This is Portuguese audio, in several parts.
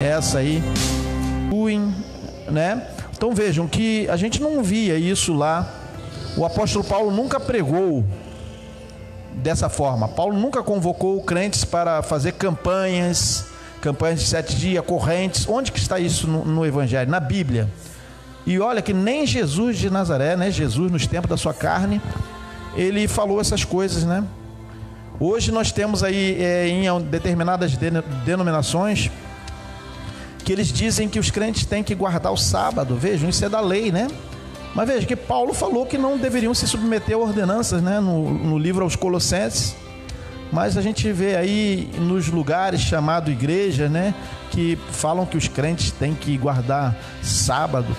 essa aí, né? Então vejam que a gente não via isso lá. O apóstolo Paulo nunca pregou dessa forma. Paulo nunca convocou crentes para fazer campanhas de 7 dias, correntes. Onde que está isso no Evangelho? Na Bíblia. E olha que nem Jesus de Nazaré, né? Jesus nos tempos da sua carne, ele falou essas coisas, né? Hoje nós temos aí em determinadas denominações que eles dizem que os crentes têm que guardar o sábado. Vejam, isso é da lei, né? Mas veja que Paulo falou que não deveriam se submeter a ordenanças, né? No livro aos Colossenses. Mas a gente vê aí nos lugares chamados igreja, né? Que falam que os crentes têm que guardar sábado,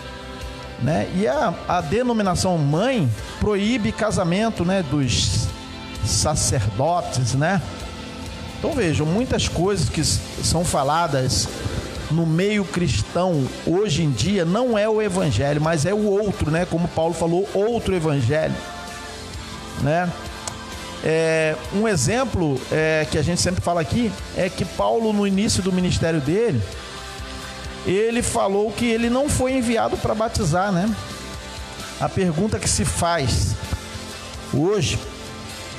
né? E a denominação mãe proíbe casamento, né? Dos sacerdotes, né? Então vejam, muitas coisas que são faladas no meio cristão hoje em dia não é o evangelho, mas é o outro, né? Como Paulo falou, outro evangelho, né? Um exemplo que a gente sempre fala aqui é que Paulo, no início do ministério dele, ele falou que ele não foi enviado para batizar, né? A pergunta que se faz hoje,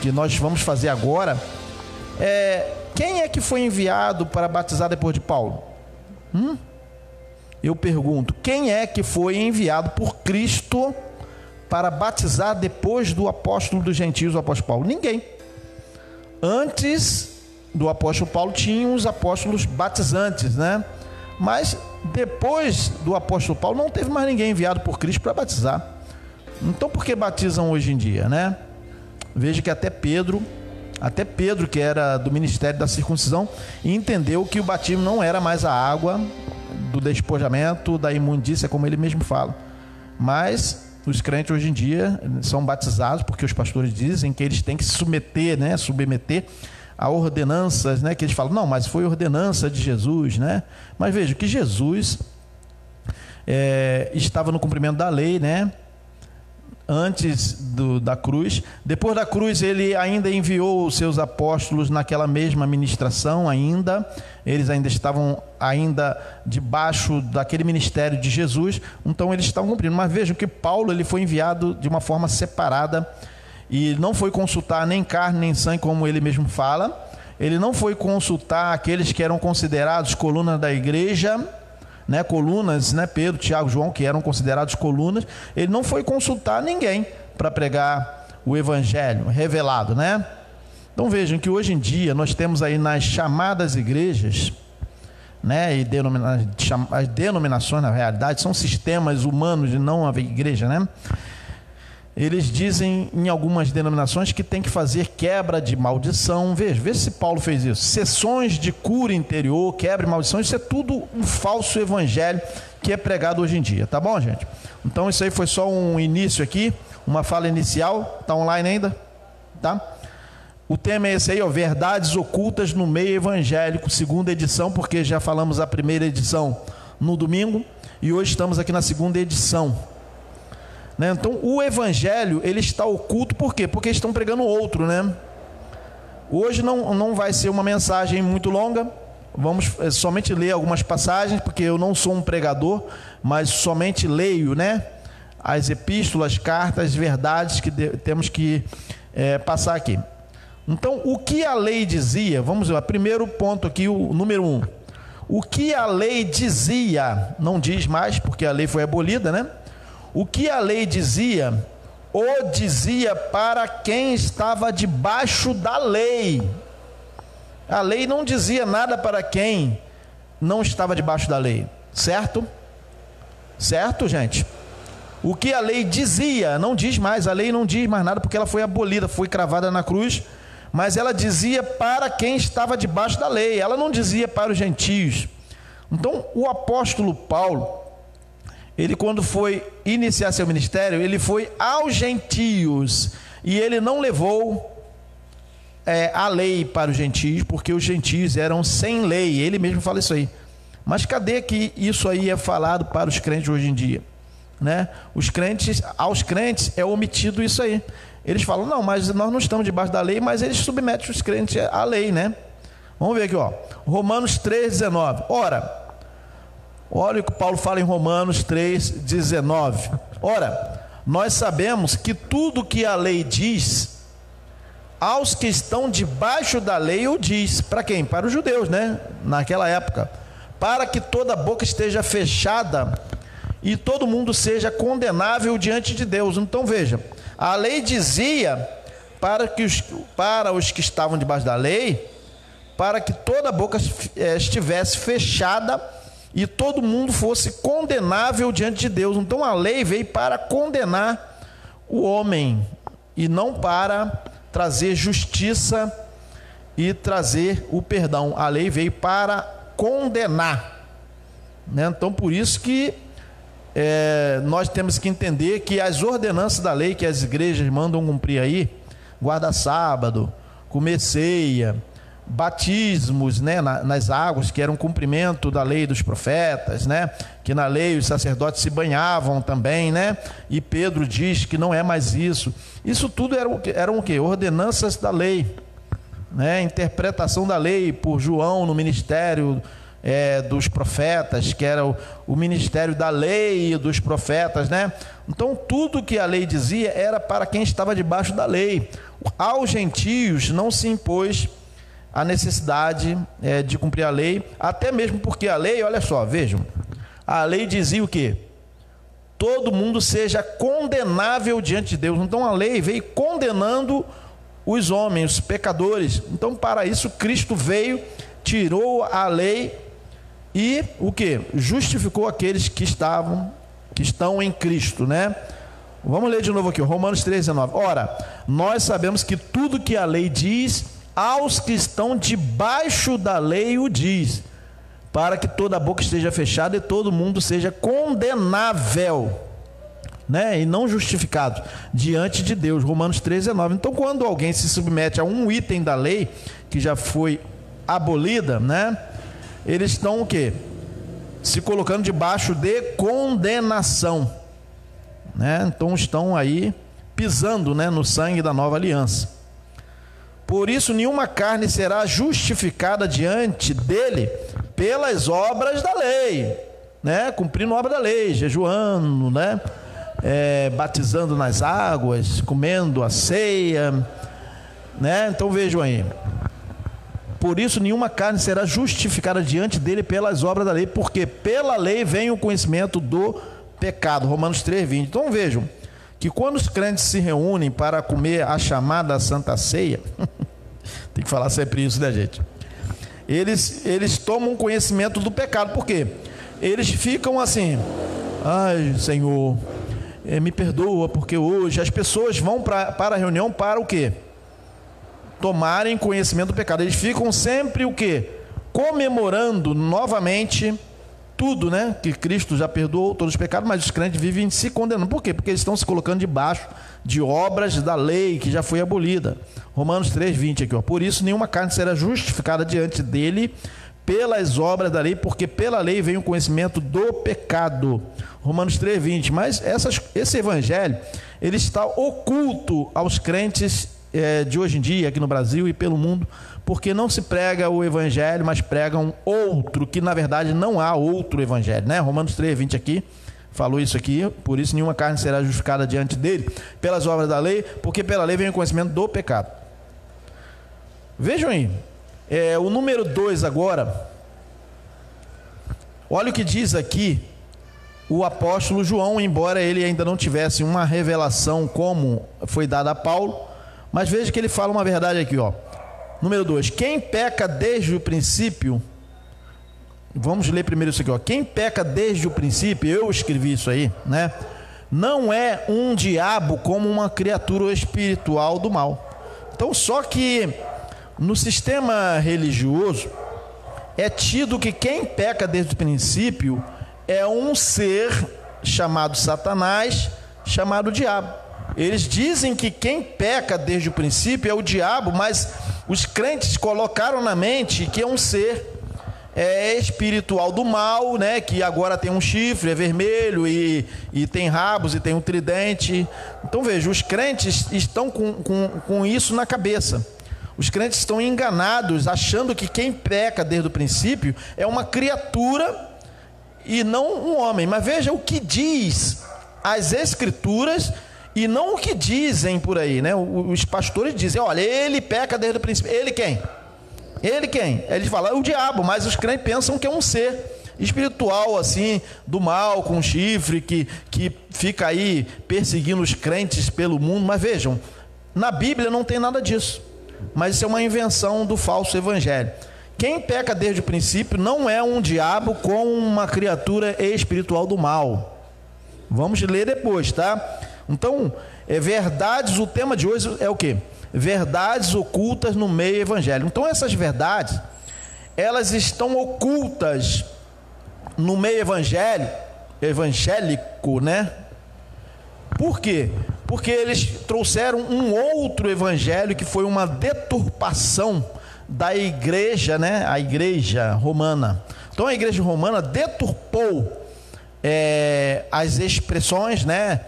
que nós vamos fazer agora, quem é que foi enviado para batizar depois de Paulo? Eu pergunto, quem é que foi enviado por Cristo para batizar depois do apóstolo dos gentios, o apóstolo Paulo? Ninguém. Antes do apóstolo Paulo tinham os apóstolos batizantes, né? Mas depois do apóstolo Paulo não teve mais ninguém enviado por Cristo para batizar. Então por que batizam hoje em dia, né? Veja que até Pedro, que era do ministério da circuncisão, entendeu que o batismo não era mais a água do despojamento, da imundícia, como ele mesmo fala. Mas os crentes hoje em dia são batizados porque os pastores dizem que eles têm que se submeter, né? Submeter a ordenanças, né? Que eles falam, não, mas foi ordenança de Jesus, né? Mas veja que Jesus estava no cumprimento da lei, né? Antes da cruz. Depois da cruz ele ainda enviou os seus apóstolos naquela mesma ministração ainda. Eles ainda estavam debaixo daquele ministério de Jesus. Então eles estavam cumprindo. Mas vejam que Paulo ele foi enviado de uma forma separada. E não foi consultar nem carne nem sangue, como ele mesmo fala. Ele não foi consultar aqueles que eram considerados colunas da igreja, né, colunas, né, Pedro, Tiago, João, que eram considerados colunas. Ele não foi consultar ninguém para pregar o evangelho revelado, né? Então vejam que hoje em dia nós temos aí nas chamadas igrejas, né, e as denominações na realidade são sistemas humanos de não haver igreja, né? Eles dizem em algumas denominações que tem que fazer quebra de maldição. Veja se Paulo fez isso. Sessões de cura interior, quebra de maldição. Isso é tudo um falso evangelho que é pregado hoje em dia. Tá bom, gente? Então isso aí foi só um início aqui, uma fala inicial. Está online ainda? Tá? O tema é esse aí, ó, verdades ocultas no meio evangélico, segunda edição, porque já falamos a primeira edição no domingo e hoje estamos aqui na segunda edição. Então o evangelho ele está oculto, por quê? Porque estão pregando outro, né? Hoje não vai ser uma mensagem muito longa, vamos somente ler algumas passagens, porque eu não sou um pregador, mas somente leio, né? As epístolas, cartas, verdades que temos que passar aqui. Então o que a lei dizia, vamos lá, primeiro ponto aqui, o número 1. O que a lei dizia, não diz mais, porque a lei foi abolida, né? O que a lei dizia, o dizia para quem estava debaixo da lei. A lei não dizia nada para quem não estava debaixo da lei, certo? Certo, gente? O que a lei dizia, não diz mais, a lei não diz mais nada porque ela foi abolida, foi cravada na cruz, mas ela dizia para quem estava debaixo da lei, ela não dizia para os gentios. Então o apóstolo Paulo, ele quando foi iniciar seu ministério, ele foi aos gentios, e ele não levou a lei para os gentios, porque os gentios eram sem lei, ele mesmo fala isso aí. Mas cadê que isso aí é falado para os crentes hoje em dia, né? Aos crentes é omitido isso aí. Eles falam, não, mas nós não estamos debaixo da lei, mas eles submetem os crentes à lei, né? Vamos ver aqui, ó, Romanos 3,19. Ora, Olha o que Paulo fala em Romanos 3,19. Ora, nós sabemos que tudo que a lei diz, aos que estão debaixo da lei o diz. Para quem? Para os judeus, né? Naquela época. Para que toda boca esteja fechada e todo mundo seja condenável diante de Deus. Então veja, a lei dizia para os que estavam debaixo da lei, para que toda boca estivesse fechada e todo mundo fosse condenável diante de Deus. Então a lei veio para condenar o homem e não para trazer justiça e trazer o perdão. A lei veio para condenar, né? Então por isso que nós temos que entender que as ordenanças da lei que as igrejas mandam cumprir aí, guardar sábado, comer ceia, batismos, né, nas águas, que era um cumprimento da lei dos profetas, né, que na lei os sacerdotes se banhavam também, né, e Pedro diz que não é mais isso. Isso tudo eram o quê? Ordenanças da lei, né, interpretação da lei por João no ministério dos profetas, que era o ministério da lei e dos profetas, né? Então tudo que a lei dizia era para quem estava debaixo da lei. Aos gentios não se impôs a necessidade de cumprir a lei, até mesmo porque a lei, olha só, vejam, a lei dizia o quê? Todo mundo seja condenável diante de Deus. Então a lei veio condenando os homens, os pecadores. Então para isso Cristo veio, tirou a lei e o que? Justificou aqueles que estão em Cristo, né? Vamos ler de novo aqui, Romanos 3,19. Ora, nós sabemos que tudo que a lei diz, aos que estão debaixo da lei o diz, para que toda a boca esteja fechada e todo mundo seja condenável, né? E não justificado diante de Deus. Romanos 3,19. Então quando alguém se submete a um item da lei que já foi abolida, né? Eles estão o quê? Se colocando debaixo de condenação, né? Então estão aí pisando, né, no sangue da nova aliança. Por isso nenhuma carne será justificada diante dele pelas obras da lei, né? Cumprindo a obra da lei, jejuando, né? Batizando nas águas, comendo a ceia, né? Então vejam aí. Por isso nenhuma carne será justificada diante dele pelas obras da lei, porque pela lei vem o conhecimento do pecado. Romanos 3,20. Então vejam que quando os crentes se reúnem para comer a chamada Santa Ceia, tem que falar sempre isso, né, gente? Eles tomam conhecimento do pecado. Por quê? Eles ficam assim: ai, Senhor, me perdoa, porque hoje as pessoas vão para a reunião para o quê? Tomarem conhecimento do pecado. Eles ficam sempre o quê? Comemorando novamente tudo, né? Que Cristo já perdoou todos os pecados, mas os crentes vivem se condenando. Por quê? Porque eles estão se colocando debaixo de obras da lei que já foi abolida. Romanos 3,20 aqui, ó. Por isso nenhuma carne será justificada diante dele pelas obras da lei, porque pela lei vem o conhecimento do pecado. Romanos 3,20. Mas esse evangelho, ele está oculto aos crentes de hoje em dia, aqui no Brasil e pelo mundo, porque não se prega o evangelho, mas pregam outro, que na verdade não há outro evangelho, né? Romanos 3,20 aqui, falou isso aqui. Por isso nenhuma carne será justificada diante dele pelas obras da lei, porque pela lei vem o conhecimento do pecado. Vejam aí, o número 2 agora, olha o que diz aqui o apóstolo João, embora ele ainda não tivesse uma revelação como foi dada a Paulo, mas veja que ele fala uma verdade aqui, ó. Número 2, quem peca desde o princípio, vamos ler primeiro isso aqui, ó. Quem peca desde o princípio, eu escrevi isso aí, né? Não é um diabo como uma criatura espiritual do mal. Então, só que no sistema religioso é tido que quem peca desde o princípio é um ser chamado Satanás, chamado diabo. Eles dizem que quem peca desde o princípio é o diabo, mas os crentes colocaram na mente que é um ser espiritual do mal, né? Que agora tem um chifre, é vermelho e tem rabos e tem um tridente. Então veja, os crentes estão com isso na cabeça. Os crentes estão enganados, achando que quem peca desde o princípio é uma criatura e não um homem. Mas veja o que diz as Escrituras e não o que dizem por aí, né? Os pastores dizem, olha, ele peca desde o princípio. Ele quem? Ele quem? Eles falam, é o diabo, mas os crentes pensam que é um ser espiritual, assim, do mal, com chifre, que fica aí perseguindo os crentes pelo mundo. Mas vejam, na Bíblia não tem nada disso, mas isso é uma invenção do falso evangelho. Quem peca desde o princípio não é um diabo com uma criatura espiritual do mal. Vamos ler depois, tá? Então, verdades, o tema de hoje é o quê? Verdades ocultas no meio evangélico. Então, essas verdades, elas estão ocultas no meio evangélico, né? Por quê? Porque eles trouxeram um outro evangelho que foi uma deturpação da igreja, né? A igreja romana. Então a igreja romana deturpou as expressões, né?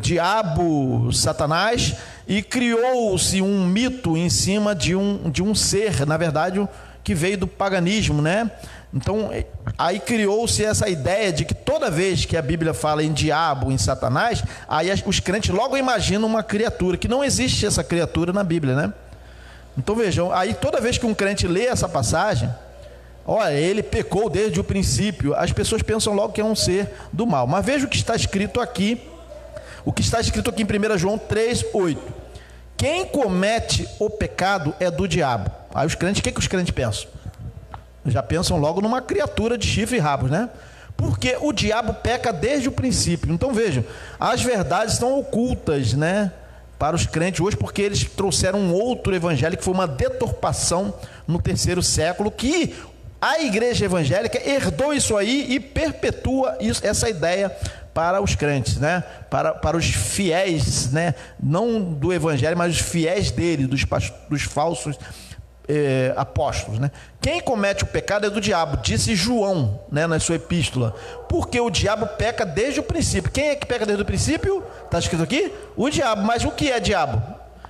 Diabo, Satanás, e criou-se um mito em cima de um ser, na verdade, que veio do paganismo, né? Então, aí criou-se essa ideia de que toda vez que a Bíblia fala em diabo, em Satanás, aí os crentes logo imaginam uma criatura, que não existe essa criatura na Bíblia, né? Então vejam, aí toda vez que um crente lê essa passagem, olha, ele pecou desde o princípio, as pessoas pensam logo que é um ser do mal. Mas veja o que está escrito aqui, em 1 João 3:8. Quem comete o pecado é do diabo. Aí os crentes, o que os crentes pensam? Já pensam logo numa criatura de chifre e rabos, né? Porque o diabo peca desde o princípio. Então vejam, as verdades estão ocultas, né, para os crentes hoje, porque eles trouxeram um outro evangelho que foi uma deturpação no 3º século, que a igreja evangélica herdou isso aí e perpetua essa ideia para os crentes, né? Para os fiéis, né? Não do evangelho, mas os fiéis dele, dos falsos apóstolos, né? Quem comete o pecado é do diabo, disse João, né, na sua epístola, porque o diabo peca desde o princípio. Quem é que peca desde o princípio? Está escrito aqui? O diabo. Mas o que é diabo?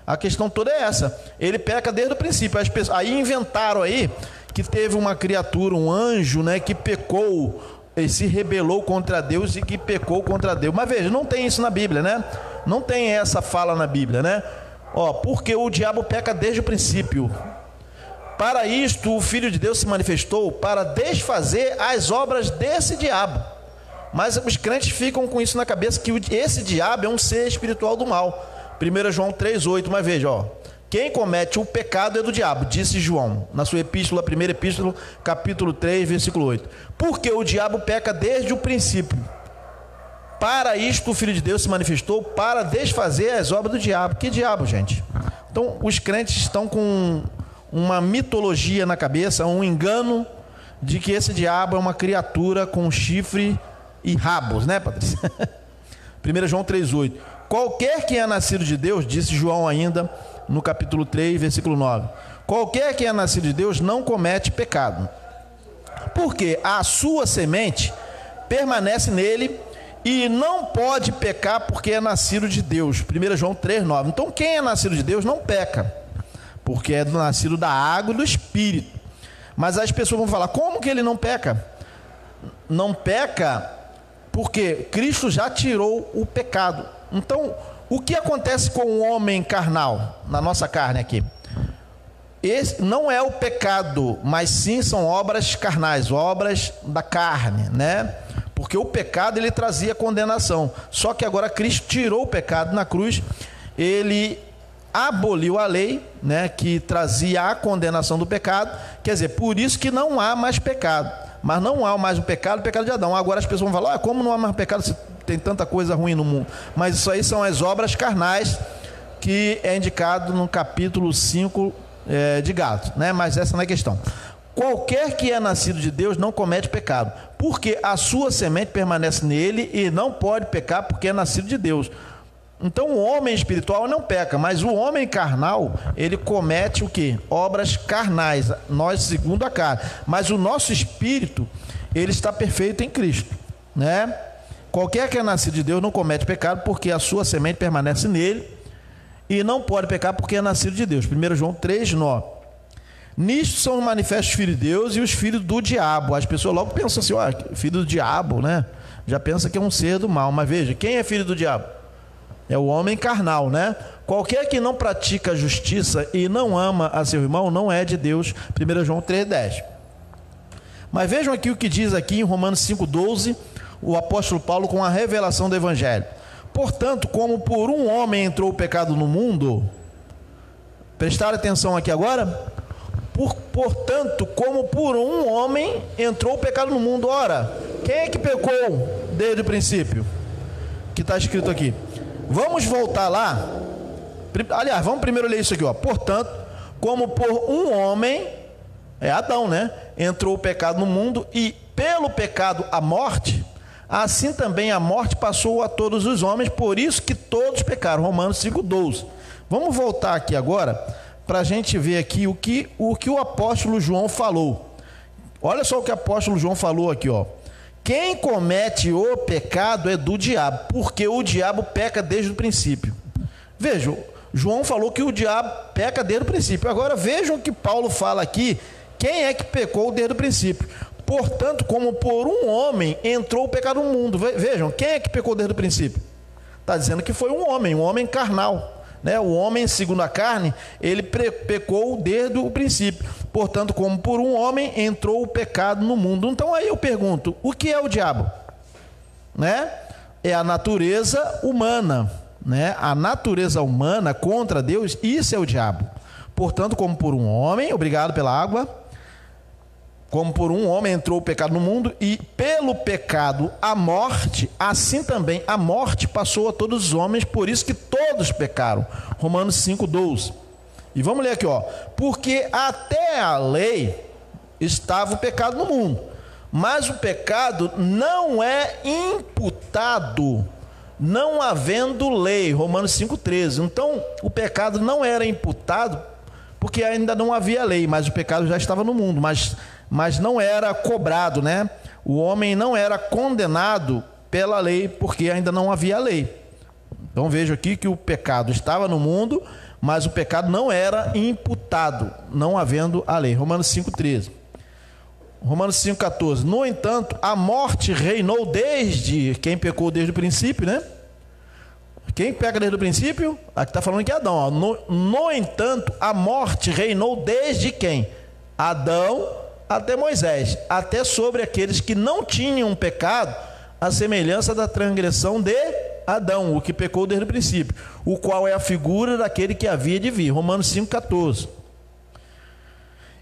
A questão toda é essa, ele peca desde o princípio. As pessoas, aí inventaram aí que teve uma criatura, um anjo, né, que pecou, se rebelou contra Deus e que pecou contra Deus. Mas veja, não tem isso na Bíblia, né? Não tem essa fala na Bíblia, né? Porque o diabo peca desde o princípio. Para isto o Filho de Deus se manifestou para desfazer as obras desse diabo. Mas os crentes ficam com isso na cabeça, que esse diabo é um ser espiritual do mal. 1 João 3:8, mas veja, quem comete o pecado é do diabo, disse João, na sua epístola, 1ª epístola, capítulo 3, versículo 8. Porque o diabo peca desde o princípio. Para isto o Filho de Deus se manifestou para desfazer as obras do diabo. Que diabo, gente? Então os crentes estão com uma mitologia na cabeça, um engano de que esse diabo é uma criatura com chifre e rabos, né, Patrícia? 1 João 3:8. Qualquer que é nascido de Deus, disse João ainda no capítulo 3, versículo 9. Qualquer que é nascido de Deus não comete pecado, porque a sua semente permanece nele e não pode pecar porque é nascido de Deus. 1 João 3:9. Então quem é nascido de Deus não peca, porque é nascido da água e do Espírito. Mas as pessoas vão falar, como que ele não peca? Não peca porque Cristo já tirou o pecado. Então, o que acontece com o homem carnal, na nossa carne aqui? Esse não é o pecado, mas sim são obras carnais, obras da carne, né? Porque o pecado ele trazia condenação. Só que agora Cristo tirou o pecado na cruz, ele aboliu a lei, né, que trazia a condenação do pecado. Quer dizer, por isso que não há mais pecado. Mas não há mais o pecado de Adão. Agora as pessoas vão falar, como não há mais pecado se tem tanta coisa ruim no mundo? Mas isso aí são as obras carnais, que é indicado no capítulo 5 de Gálatas, né? Mas essa não é a questão. Qualquer que é nascido de Deus não comete pecado, porque a sua semente permanece nele e não pode pecar porque é nascido de Deus. Então o homem espiritual não peca, mas o homem carnal, ele comete o quê? Obras carnais, nós segundo a carne. Mas o nosso espírito, ele está perfeito em Cristo, né? Qualquer que é nascido de Deus não comete pecado, porque a sua semente permanece nele e não pode pecar porque é nascido de Deus. 1 João 3:9. Nisto são manifestos os filhos de Deus e os filhos do diabo. As pessoas logo pensam assim, ó, filho do diabo, né? Já pensa que é um ser do mal. Mas veja, quem é filho do diabo? É o homem carnal, né? Qualquer que não pratica a justiça e não ama a seu irmão não é de Deus. 1 João 3,10. Mas vejam aqui o que diz aqui em Romanos 5,12, o apóstolo Paulo com a revelação do Evangelho. Portanto, como por um homem entrou o pecado no mundo, prestaram atenção aqui agora? Portanto, como por um homem entrou o pecado no mundo. Ora, quem é que pecou desde o princípio? Que está escrito aqui. Vamos voltar lá. Aliás, vamos primeiro ler isso aqui, ó. Portanto, como por um homem, é Adão, né? Entrou o pecado no mundo e pelo pecado a morte, assim também a morte passou a todos os homens, por isso que todos pecaram. Romanos 5,12. Vamos voltar aqui agora para a gente ver aqui o que o apóstolo João falou. Olha só o que o apóstolo João falou aqui, ó. Quem comete o pecado é do diabo, porque o diabo peca desde o princípio. Vejam, João falou que o diabo peca desde o princípio. Agora vejam o que Paulo fala aqui. Quem é que pecou desde o princípio? Portanto, como por um homem entrou o pecado no mundo. Vejam, quem é que pecou desde o princípio? Está dizendo que foi um homem carnal. Né? O homem, segundo a carne, ele pecou desde o princípio. Portanto, como por um homem entrou o pecado no mundo. Então aí eu pergunto, o que é o diabo? Né? É a natureza humana, né? A natureza humana contra Deus, isso é o diabo. Portanto, como por um homem, obrigado pela água, como por um homem entrou o pecado no mundo e pelo pecado a morte, assim também a morte passou a todos os homens, por isso que todos pecaram. Romanos 5,12. E vamos ler aqui, ó. Porque até a lei estava o pecado no mundo, mas o pecado não é imputado, não havendo lei. Romanos 5,13. Então, o pecado não era imputado porque ainda não havia lei, mas o pecado já estava no mundo, mas não era cobrado, né? O homem não era condenado pela lei, porque ainda não havia lei. Então vejo aqui que o pecado estava no mundo, mas o pecado não era imputado, não havendo a lei. Romanos 5,13. Romanos 5,14. No entanto, a morte reinou desde quem pecou desde o princípio, né? Quem peca desde o princípio? Aqui está falando que é Adão. Ó. No entanto, a morte reinou desde quem? Adão até Moisés, até sobre aqueles que não tinham pecado, a semelhança da transgressão de Adão, o que pecou desde o princípio, o qual é a figura daquele que havia de vir. Romanos 5,14.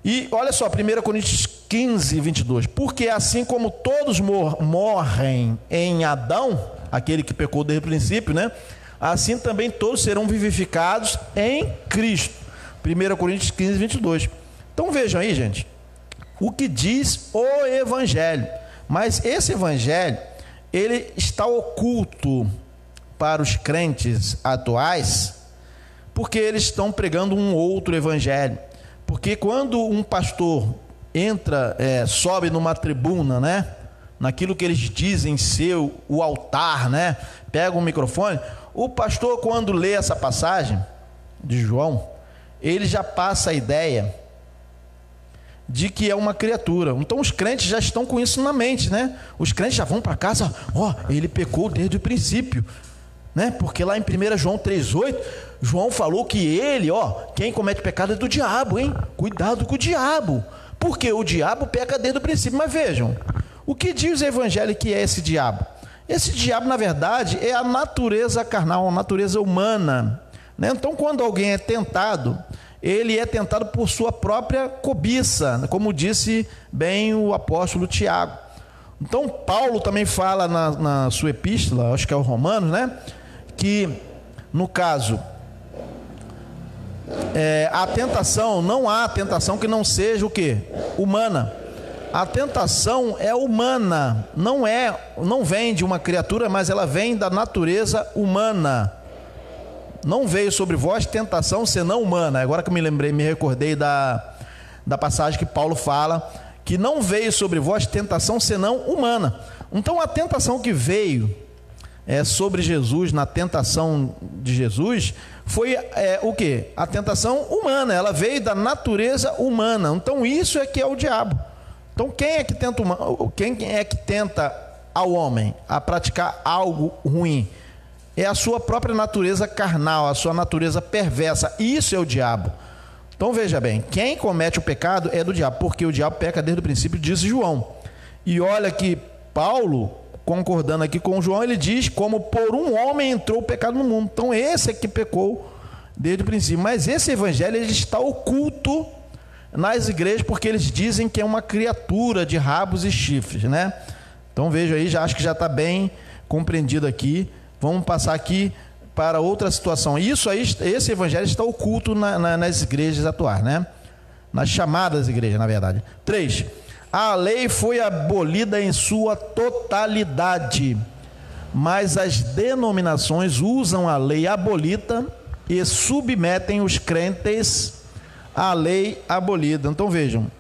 E olha só, 1 Coríntios 15, 22. Porque assim como todos morrem em Adão, aquele que pecou desde o princípio, né? Assim também todos serão vivificados em Cristo. 1 Coríntios 15, 22. Então vejam aí, gente, o que diz o Evangelho. Mas esse Evangelho, ele está oculto para os crentes atuais, porque eles estão pregando um outro Evangelho. Porque quando um pastor entra, sobe numa tribuna, né? Naquilo que eles dizem ser o altar, né? Pega um microfone. O pastor, quando lê essa passagem de João, ele já passa a ideia de que é uma criatura. Então os crentes já estão com isso na mente, né? Os crentes já vão para casa, ó, ele pecou desde o princípio, né? Porque lá em 1 João 3,8, João falou que ele, ó, quem comete pecado é do diabo, hein? Cuidado com o diabo, porque o diabo peca desde o princípio. Mas vejam, o que diz o Evangelho que é esse diabo? Esse diabo, na verdade, é a natureza carnal, a natureza humana, né? Então, quando alguém é tentado, ele é tentado por sua própria cobiça, como disse bem o apóstolo Tiago. Então, Paulo também fala na sua epístola, acho que é o Romanos, né? Que, no caso, a tentação, não há tentação que não seja o quê? Humana. A tentação é humana, não vem de uma criatura, mas ela vem da natureza humana. Não veio sobre vós tentação senão humana. Agora que eu me recordei da passagem que Paulo fala, que não veio sobre vós tentação senão humana. Então a tentação que veio sobre Jesus, na tentação de Jesus, foi o quê? A tentação humana, ela veio da natureza humana. Então isso é que é o diabo. Então quem é que tenta ao homem a praticar algo ruim? É a sua própria natureza carnal, a sua natureza perversa. Isso é o diabo. Então veja bem, quem comete o pecado é do diabo, porque o diabo peca desde o princípio, diz João. E olha que Paulo, concordando aqui com João, ele diz: como por um homem entrou o pecado no mundo. Então esse é que pecou desde o princípio. Mas esse evangelho, ele está oculto nas igrejas, porque eles dizem que é uma criatura de rabos e chifres, né? Então veja aí, acho que já está bem compreendido aqui. Vamos passar aqui para outra situação. Isso aí, esse evangelho está oculto nas igrejas atuais, né? Nas chamadas igrejas, na verdade. 3. A lei foi abolida em sua totalidade, mas as denominações usam a lei abolida e submetem os crentes à lei abolida. Então vejam,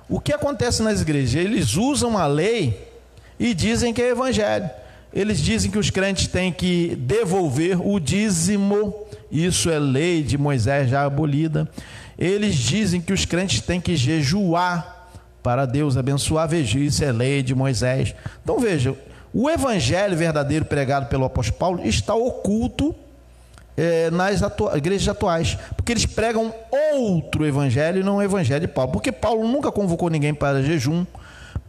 o que acontece nas igrejas? Eles usam a lei e dizem que é evangelho. Eles dizem que os crentes têm que devolver o dízimo, isso é lei de Moisés já abolida. Eles dizem que os crentes têm que jejuar para Deus abençoar, veja, isso é lei de Moisés. Então veja, o evangelho verdadeiro pregado pelo apóstolo Paulo está oculto nas igrejas atuais, porque eles pregam outro evangelho e não o evangelho de Paulo, porque Paulo nunca convocou ninguém para jejum,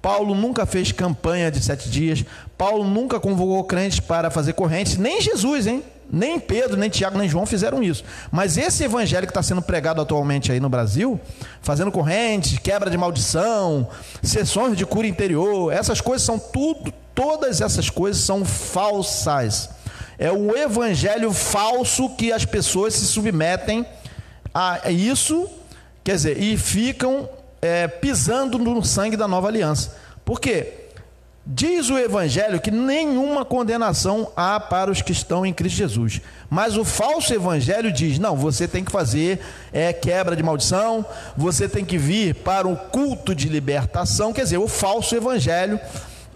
Paulo nunca fez campanha de 7 dias, Paulo nunca convocou crentes para fazer correntes, nem Jesus, nem Pedro, nem Tiago, nem João fizeram isso. Mas esse evangelho que está sendo pregado atualmente aí no Brasil, fazendo correntes, quebra de maldição, sessões de cura interior, essas coisas são todas essas coisas são falsas. É o evangelho falso que as pessoas se submetem a isso, quer dizer, e ficam pisando no sangue da nova aliança. Por quê? Diz o evangelho que nenhuma condenação há para os que estão em Cristo Jesus, mas o falso evangelho diz: não, você tem que fazer quebra de maldição, você tem que vir para um culto de libertação. Quer dizer, o falso evangelho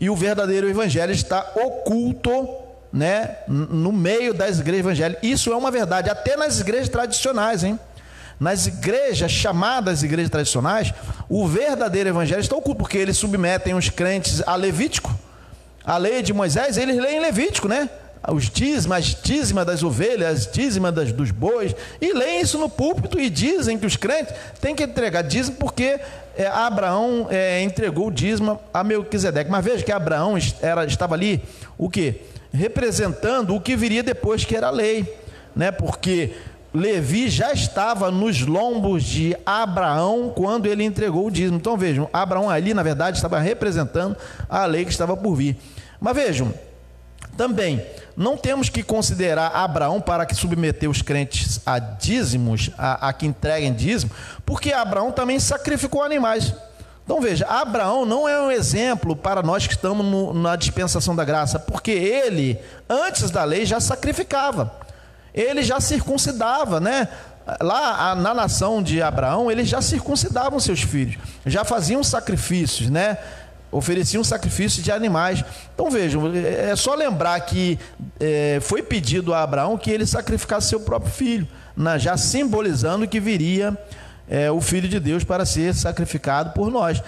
e o verdadeiro evangelho está oculto, né, no meio das igrejas evangélicas. Isso é uma verdade, até nas igrejas tradicionais, nas igrejas, chamadas igrejas tradicionais, o verdadeiro evangelho está oculto, porque eles submetem os crentes a Levítico, a lei de Moisés. Eles leem Levítico, né? Os dízimos, as dízimas das ovelhas, as dízimas dos bois, e leem isso no púlpito e dizem que os crentes têm que entregar dízimo porque Abraão entregou o dízimo a Melquisedeque. Mas veja que Abraão estava ali, o quê? Representando o que viria depois, que era a lei, né? Porque Levi já estava nos lombos de Abraão quando ele entregou o dízimo. Então vejam, Abraão ali na verdade estava representando a lei que estava por vir. Mas vejam, também não temos que considerar Abraão para que submeter os crentes a dízimos, a que entreguem dízimo, porque Abraão também sacrificou animais. Então veja, Abraão não é um exemplo para nós que estamos na dispensação da graça, porque ele, antes da lei, já sacrificava. Ele já circuncidava, né? Lá na nação de Abraão, eles já circuncidavam seus filhos, já faziam sacrifícios, né? Ofereciam sacrifícios de animais. Então vejam, é só lembrar que foi pedido a Abraão que ele sacrificasse seu próprio filho, né? Já simbolizando que viria o Filho de Deus para ser sacrificado por nós.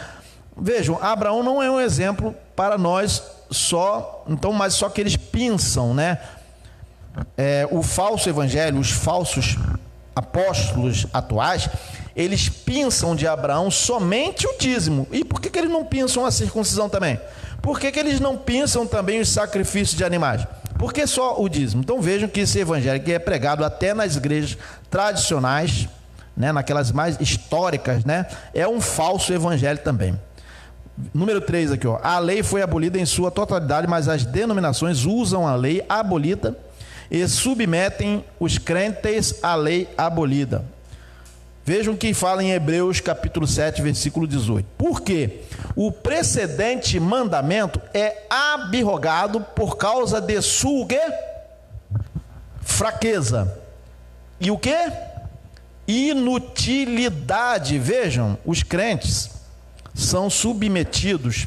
Vejam, Abraão não é um exemplo para nós só, então, mas só que eles pensam, né? O falso evangelho, os falsos apóstolos atuais, eles pensam de Abraão somente o dízimo. E por que eles não pensam a circuncisão também? Por que eles não pensam também os sacrifícios de animais? Por que só o dízimo? Então vejam que esse evangelho que é pregado até nas igrejas tradicionais, né, naquelas mais históricas, né, é um falso evangelho também. Número 3 aqui, a lei foi abolida em sua totalidade, mas as denominações usam a lei abolida e submetem os crentes à lei abolida. Vejam que fala em Hebreus capítulo 7, versículo 18. Porque o precedente mandamento é abrogado por causa de sua fraqueza. E o que? Inutilidade. Vejam, os crentes são submetidos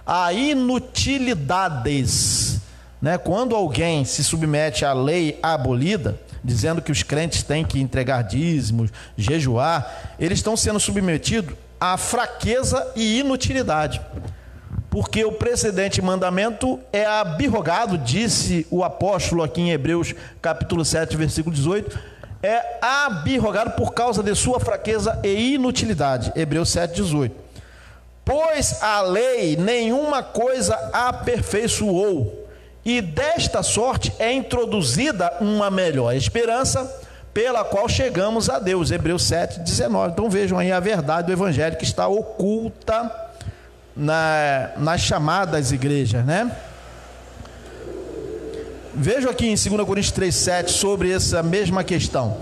a inutilidades, né? Quando alguém se submete à lei abolida, dizendo que os crentes têm que entregar dízimos, jejuar, eles estão sendo submetidos à fraqueza e inutilidade. Porque o precedente mandamento é abrogado, disse o apóstolo aqui em Hebreus capítulo 7, versículo 18, é abrogado por causa de sua fraqueza e inutilidade. Hebreus 7, 18. Pois a lei nenhuma coisa aperfeiçoou, e desta sorte é introduzida uma melhor esperança, pela qual chegamos a Deus. Hebreus 7, 19. Então vejam aí a verdade do evangelho que está oculta nas chamadas igrejas, né? Vejo aqui em 2 Coríntios 3,7 sobre essa mesma questão.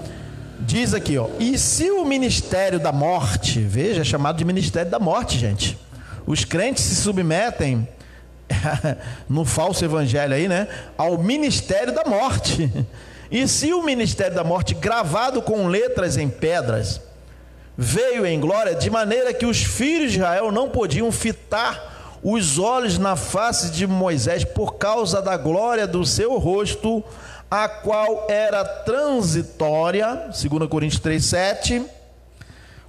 Diz aqui, ó, e se o ministério da morte, veja, é chamado de ministério da morte, gente. Os crentes se submetem no falso evangelho aí, né, ao ministério da morte. E se o ministério da morte, gravado com letras em pedras, veio em glória, de maneira que os filhos de Israel não podiam fitar os olhos na face de Moisés por causa da glória do seu rosto, a qual era transitória, 2 Coríntios 3,7,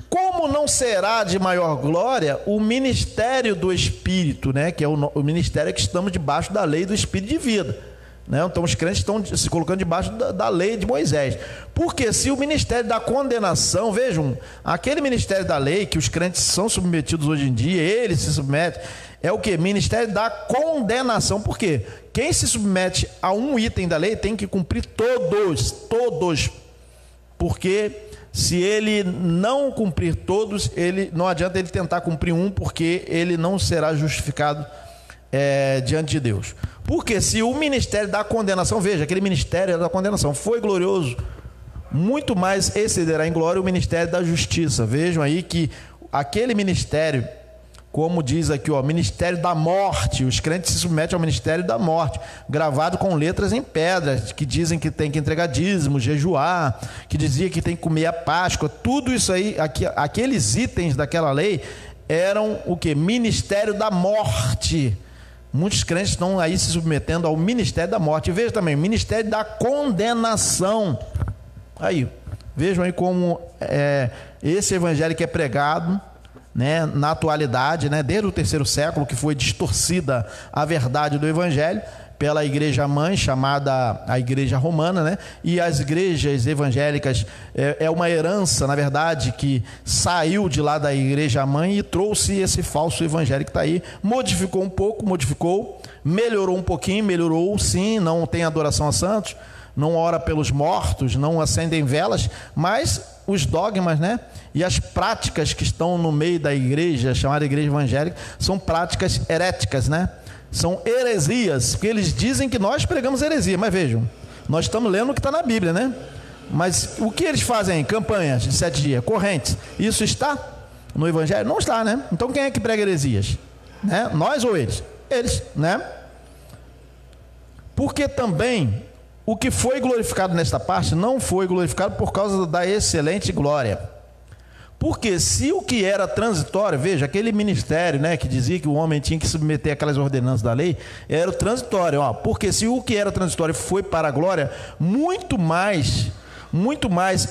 como não será de maior glória o ministério do Espírito, né, que é o ministério que estamos debaixo da lei do Espírito de vida, né? Então os crentes estão se colocando debaixo da lei de Moisés. Porque se o ministério da condenação, vejam, aquele ministério da lei que os crentes são submetidos hoje em dia, eles se submetem, é o que? Ministério da condenação. Por quê? Quem se submete a um item da lei tem que cumprir todos. Porque se ele não cumprir todos, não adianta ele tentar cumprir um, porque ele não será justificado diante de Deus. Porque se o ministério da condenação, veja, aquele ministério da condenação foi glorioso, muito mais excederá em glória o ministério da justiça. Vejam aí que aquele ministério, como diz aqui, ó, ministério da morte, os crentes se submetem ao ministério da morte, gravado com letras em pedras, que dizem que tem que entregar dízimo, jejuar, que dizia que tem que comer a Páscoa, tudo isso aí, aqueles itens daquela lei eram o que? Ministério da morte. Muitos crentes estão aí se submetendo ao ministério da morte. E veja também, ministério da condenação. Aí, vejam aí como esse evangelho que é pregado, né, na atualidade, né, desde o 3º século, que foi distorcida a verdade do evangelho pela igreja mãe, chamada a igreja romana, né? E as igrejas evangélicas é uma herança, na verdade, que saiu de lá da igreja mãe e trouxe esse falso evangelho que está aí, modificou um pouco, melhorou um pouquinho, melhorou sim, não tem adoração a santos, não ora pelos mortos, não acendem velas, mas os dogmas, né, e as práticas que estão no meio da igreja, chamada igreja evangélica, são práticas heréticas, né? São heresias, porque eles dizem que nós pregamos heresia, mas vejam, nós estamos lendo o que está na Bíblia, né? Mas o que eles fazem? Campanhas de 7 dias, correntes, isso está no evangelho? Não está, né? Então quem é que prega heresias? Né? Nós ou eles? Eles, né? Porque também o que foi glorificado nesta parte não foi glorificado por causa da excelente glória. Porque se o que era transitório, veja, aquele ministério, né, que dizia que o homem tinha que submeter aquelas ordenanças da lei, era o transitório, ó, porque se o que era transitório foi para a glória, muito mais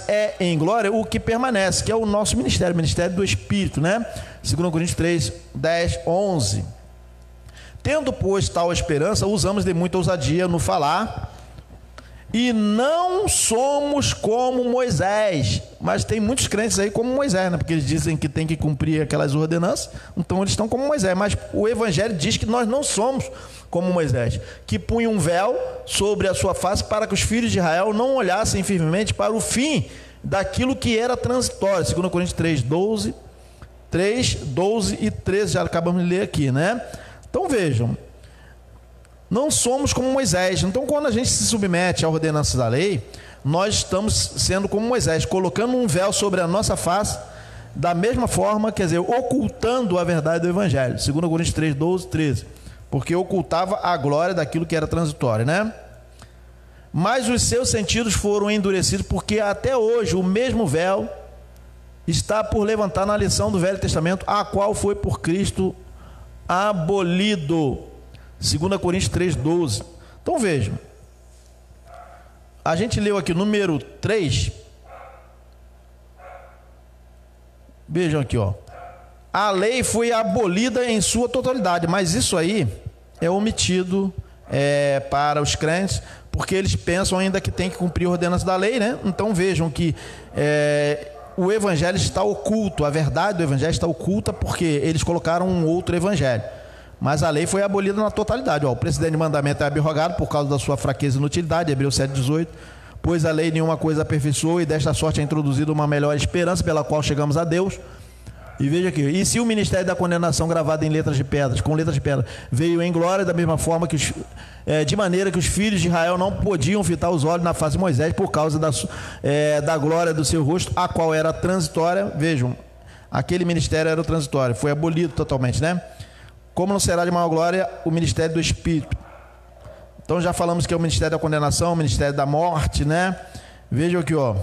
é em glória o que permanece, que é o nosso ministério, o ministério do Espírito, né? 2 Coríntios 3, 10, 11. Tendo, pois, tal esperança, usamos de muita ousadia no falar, e não somos como Moisés. Mas tem muitos crentes aí como Moisés, né? Porque eles dizem que tem que cumprir aquelas ordenanças, então eles estão como Moisés. Mas o evangelho diz que nós não somos como Moisés, que punha um véu sobre a sua face para que os filhos de Israel não olhassem firmemente para o fim daquilo que era transitório. 2 Coríntios 3, 12 e 13, já acabamos de ler aqui, né? Então vejam, não somos como Moisés. Então, quando a gente se submete à ordenança da lei, nós estamos sendo como Moisés, colocando um véu sobre a nossa face, da mesma forma, quer dizer, ocultando a verdade do evangelho. 2 Coríntios 3, 12, 13. Porque ocultava a glória daquilo que era transitório, né? Mas os seus sentidos foram endurecidos, porque até hoje o mesmo véu está por levantar na lição do Velho Testamento, a qual foi por Cristo abolido. 2 Coríntios 3, 12. Então vejam, a gente leu aqui o número 3. Vejam aqui, ó. A lei foi abolida em sua totalidade, mas isso aí é omitido para os crentes, porque eles pensam ainda que tem que cumprir a ordenança da lei, né? Então vejam que o evangelho está oculto, a verdade do evangelho está oculta porque eles colocaram um outro evangelho. Mas a lei foi abolida na totalidade. Ó, o precedente de mandamento é abrogado por causa da sua fraqueza e inutilidade, Hebreus 7,18. Pois a lei nenhuma coisa aperfeiçoou, e desta sorte é introduzida uma melhor esperança pela qual chegamos a Deus. E veja aqui, e se o ministério da condenação gravado em letras de pedras, com letras de pedra, veio em glória da mesma forma que de maneira que os filhos de Israel não podiam fitar os olhos na face de Moisés por causa da glória do seu rosto, a qual era transitória. Vejam, aquele ministério era transitório, foi abolido totalmente, né? Como não será de maior glória o ministério do Espírito? Então já falamos que é o ministério da condenação, o ministério da morte, né? Vejam aqui, ó.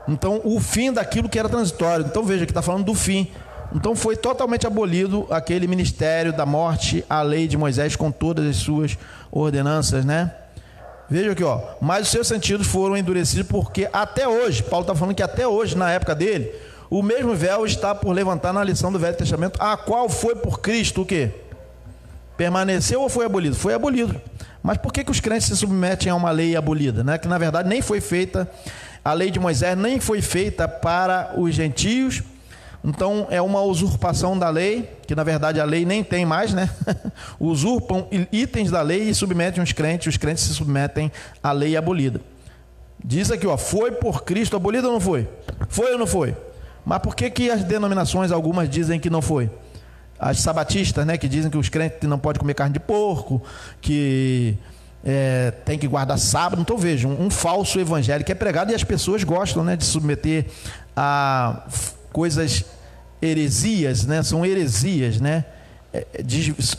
Então, o fim daquilo que era transitório. Então, veja que está falando do fim. Então, foi totalmente abolido aquele ministério da morte, a lei de Moisés com todas as suas ordenanças, né? Veja aqui, ó. Mas os seus sentidos foram endurecidos porque até hoje, Paulo está falando que até hoje, na época dele, o mesmo véu está por levantar na lição do Velho Testamento, a qual foi por Cristo o quê? Permaneceu ou foi abolido? Foi abolido. Mas por que os crentes se submetem a uma lei abolida, né? Que na verdade nem foi feita, a lei de Moisés nem foi feita para os gentios. Então é uma usurpação da lei, que na verdade a lei nem tem mais, né? Usurpam itens da lei e submetem os crentes se submetem à lei abolida. Diz aqui, ó, foi por Cristo abolida ou não foi? Foi ou não foi? Mas por que as denominações, algumas dizem que não foi? As sabatistas, né, que dizem que os crentes não podem comer carne de porco, que tem que guardar sábado. Então vejam, um falso evangelho que é pregado e as pessoas gostam, né, de submeter a coisas heresias, né, são heresias, né,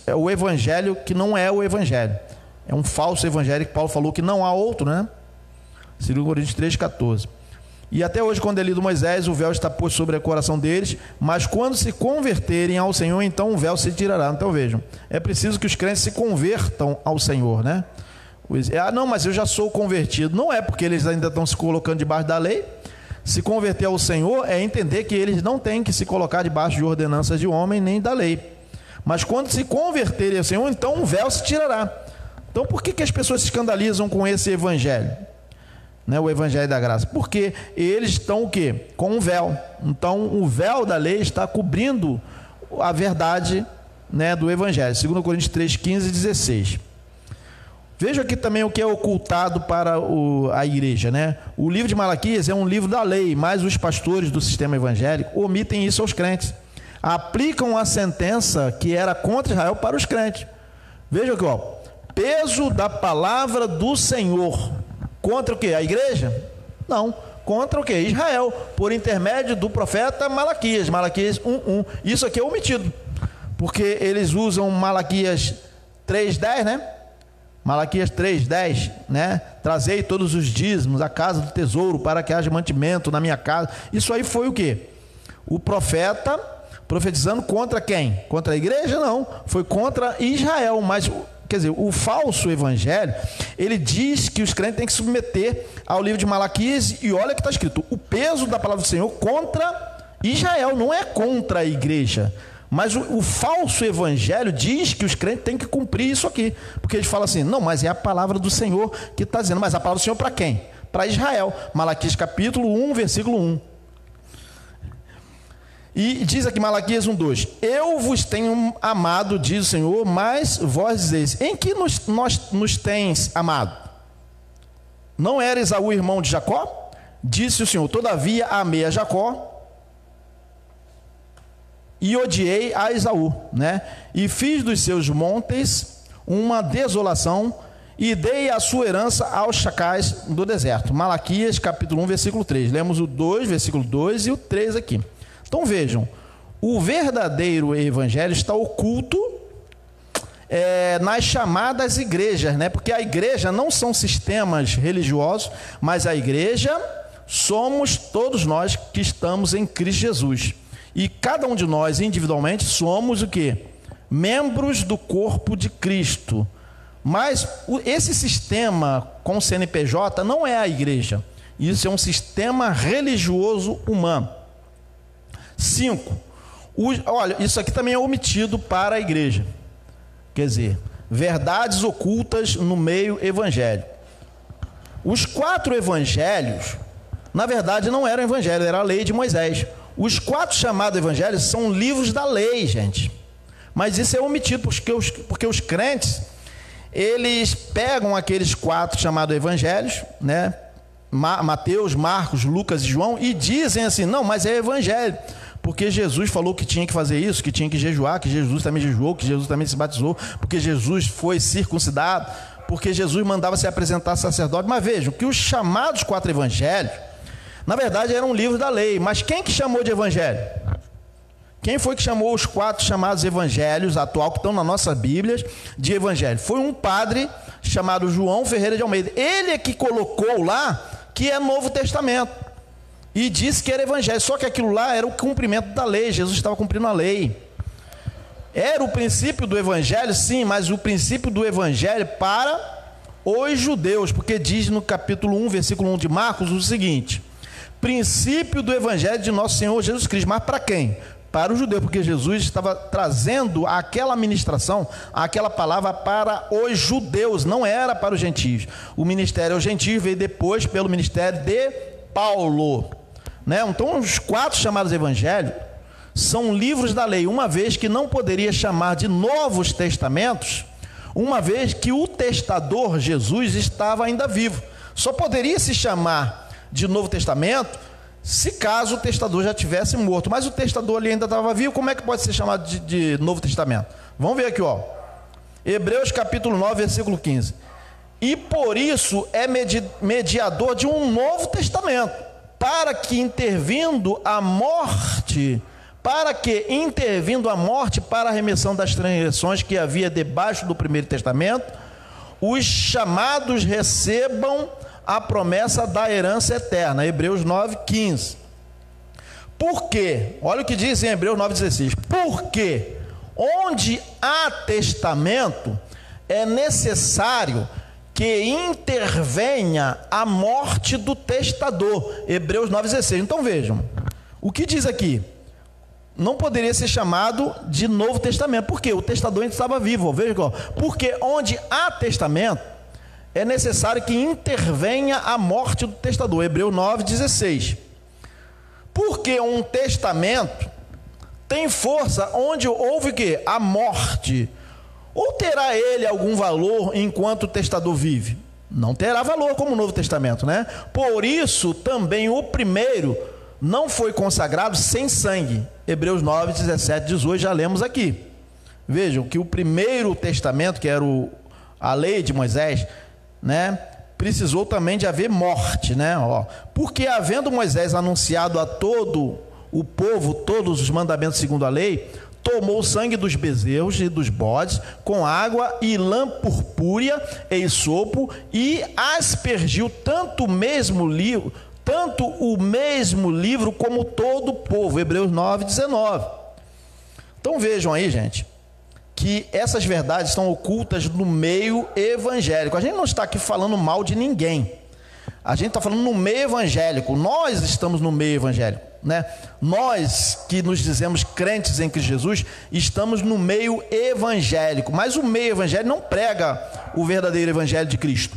é o evangelho que não é o evangelho, é um falso evangelho que Paulo falou que não há outro, né, 2 Coríntios 3,14. E até hoje, quando é lido Moisés, o véu está posto sobre o coração deles, mas quando se converterem ao Senhor, então o véu se tirará. Então vejam, é preciso que os crentes se convertam ao Senhor, né? Não, mas eu já sou convertido. Não é, porque eles ainda estão se colocando debaixo da lei. Se converter ao Senhor é entender que eles não têm que se colocar debaixo de ordenanças de homem nem da lei. Mas quando se converterem ao Senhor, então o véu se tirará. Então por que as pessoas se escandalizam com esse evangelho? Né, o evangelho da graça, porque eles estão o quê? Com um véu. Então o véu da lei está cobrindo a verdade, né, do evangelho. 2 Coríntios 3, 15 e 16. Veja aqui também o que é ocultado para a igreja, né? O livro de Malaquias é um livro da lei, mas os pastores do sistema evangélico omitem isso aos crentes, aplicam a sentença que era contra Israel para os crentes. Veja aqui, ó, peso da palavra do Senhor. Contra o que? A igreja? Não. Contra o que? Israel, por intermédio do profeta Malaquias. Malaquias 1:1. Isso aqui é omitido, porque eles usam Malaquias 3:10, né? Malaquias 3:10, né? Trazei todos os dízimos à casa do tesouro para que haja mantimento na minha casa. Isso aí foi o quê? O profeta profetizando contra quem? Contra a igreja? Não. Foi contra Israel, mas... Quer dizer, o falso evangelho, ele diz que os crentes têm que submeter ao livro de Malaquias, e olha que está escrito, o peso da palavra do Senhor contra Israel, não é contra a igreja. Mas o falso evangelho diz que os crentes têm que cumprir isso aqui, porque eles falam assim, não, mas é a palavra do Senhor que está dizendo, mas a palavra do Senhor para quem? Para Israel. Malaquias capítulo 1, versículo 1. E diz aqui Malaquias 1:2, eu vos tenho amado, diz o Senhor, mas vós dizeis, em que nos tens amado? Não era Esaú irmão de Jacó? Disse o Senhor, todavia amei a Jacó e odiei a Esaú, né? E fiz dos seus montes uma desolação e dei a sua herança aos chacais do deserto. Malaquias capítulo 1, versículo 3. Lemos o 2, versículo 2 e o 3 aqui. Então vejam, o verdadeiro evangelho está oculto nas chamadas igrejas, né? Porque a igreja não são sistemas religiosos, mas a igreja somos todos nós que estamos em Cristo Jesus. E cada um de nós individualmente somos o quê? Membros do corpo de Cristo. Mas esse sistema com CNPJ não é a igreja. Isso é um sistema religioso humano. 5. Olha, isso aqui também é omitido para a igreja. Quer dizer, verdades ocultas no meio evangélico. Os 4 evangelhos, na verdade, não eram evangelhos, era a lei de Moisés. Os 4 chamados evangelhos são livros da lei, gente. Mas isso é omitido porque os crentes, eles pegam aqueles 4 chamados evangelhos, né? Mateus, Marcos, Lucas e João, e dizem assim, não, mas é evangelho. Porque Jesus falou que tinha que fazer isso, que tinha que jejuar, que Jesus também jejuou, que Jesus também se batizou, porque Jesus foi circuncidado, porque Jesus mandava se apresentar sacerdote. Mas vejam que os chamados 4 evangelhos, na verdade eram livros da lei. Mas quem que chamou de evangelho? Quem foi que chamou os 4 chamados evangelhos atual que estão na nossa Bíblia de evangelho? Foi um padre chamado João Ferreira de Almeida. Ele é que colocou lá que é Novo Testamento. E disse que era evangelho, só que aquilo lá era o cumprimento da lei, Jesus estava cumprindo a lei. Era o princípio do evangelho, sim, mas o princípio do evangelho para os judeus, porque diz no capítulo 1, versículo 1 de Marcos o seguinte: princípio do evangelho de nosso Senhor Jesus Cristo. Mas para quem? Para o judeu, porque Jesus estava trazendo aquela ministração, aquela palavra para os judeus, não era para os gentios. O ministério aos gentios veio depois pelo ministério de Paulo. Né? Então os 4 chamados evangelhos são livros da lei, uma vez que não poderia chamar de novos testamentos, uma vez que o testador Jesus estava ainda vivo. Só poderia se chamar de Novo Testamento se caso o testador já tivesse morto, mas o testador ali ainda estava vivo. Como é que pode ser chamado de Novo Testamento? Vamos ver aqui, ó. Hebreus capítulo 9, versículo 15. E por isso é mediador de um novo testamento, para que intervindo a morte para a remissão das transgressões que havia debaixo do primeiro testamento, os chamados recebam a promessa da herança eterna. Hebreus 9, 15. Por quê? Olha o que diz em Hebreus 9, 16. Porque onde há testamento, é necessário que intervenha a morte do testador. Hebreus 9,16. Então vejam, o que diz aqui? Não poderia ser chamado de Novo Testamento. Por quê? O testador ainda estava vivo. Veja, porque onde há testamento, é necessário que intervenha a morte do testador. Hebreus 9,16. Porque um testamento tem força onde houve o quê? A morte. Ou terá ele algum valor enquanto o testador vive? Não terá valor como o Novo Testamento, né? Por isso também o primeiro não foi consagrado sem sangue. Hebreus 9, 17, 18, já lemos aqui. Vejam que o primeiro testamento, que era a lei de Moisés, né, precisou também de haver morte, né? Porque havendo Moisés anunciado a todo o povo todos os mandamentos segundo a lei, tomou o sangue dos bezerros e dos bodes com água e lã purpúrea e isopo e aspergiu tanto o mesmo livro como todo o povo. Hebreus 9, 19. Então vejam aí, gente, que essas verdades estão ocultas no meio evangélico. A gente não está aqui falando mal de ninguém. A gente está falando no meio evangélico. Nós estamos no meio evangélico, né? Nós que nos dizemos crentes em Cristo Jesus, estamos no meio evangélico. Mas o meio evangélico não prega o verdadeiro evangelho de Cristo.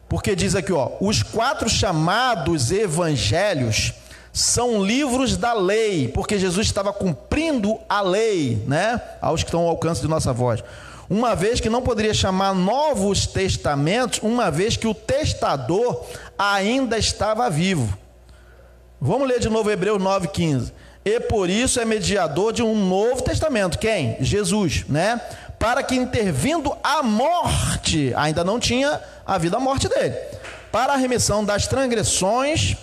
Porque diz aqui, os 4 chamados evangelhos são livros da lei, porque Jesus estava cumprindo a lei, né? Aos que estão ao alcance de nossa voz. Uma vez que não poderia chamar novos testamentos, uma vez que o testador ainda estava vivo. Vamos ler de novo Hebreus 9,15. E por isso é mediador de um novo testamento. Quem? Jesus, né? Para que intervindo a morte, ainda não tinha havido a morte dele, para a remissão das transgressões,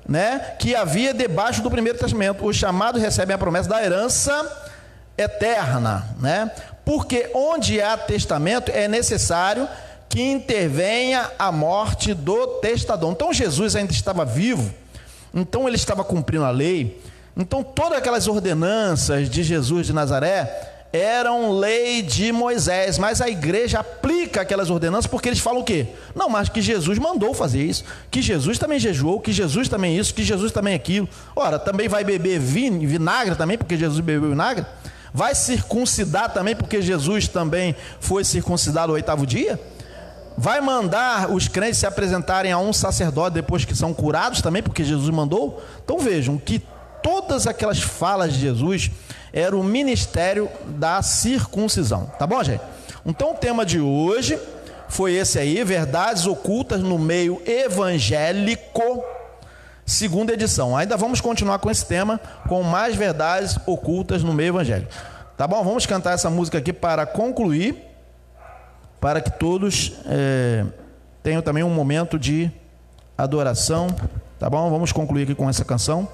né, que havia debaixo do primeiro testamento, os chamados recebem a promessa da herança eterna, né? Porque onde há testamento é necessário que intervenha a morte do testador. Então Jesus ainda estava vivo, então ele estava cumprindo a lei, então todas aquelas ordenanças de Jesus de Nazaré eram lei de Moisés, mas a igreja aplica aquelas ordenanças porque eles falam o quê? Não, mas que Jesus mandou fazer isso, que Jesus também jejuou, que Jesus também isso, que Jesus também aquilo. Ora, também vai beber vinho, vinagre também, porque Jesus bebeu vinagre? Vai circuncidar também, porque Jesus também foi circuncidado ao 8º dia? Vai mandar os crentes se apresentarem a um sacerdote depois que são curados também, porque Jesus mandou? Então vejam que todas aquelas falas de Jesus era o ministério da circuncisão. Tá bom, gente? Então o tema de hoje foi esse aí, verdades ocultas no meio evangélico, segunda edição. Ainda vamos continuar com esse tema, com mais verdades ocultas no meio evangélico. Tá bom? Vamos cantar essa música aqui para concluir, para que todos tenham também um momento de adoração. Tá bom? Vamos concluir aqui com essa canção.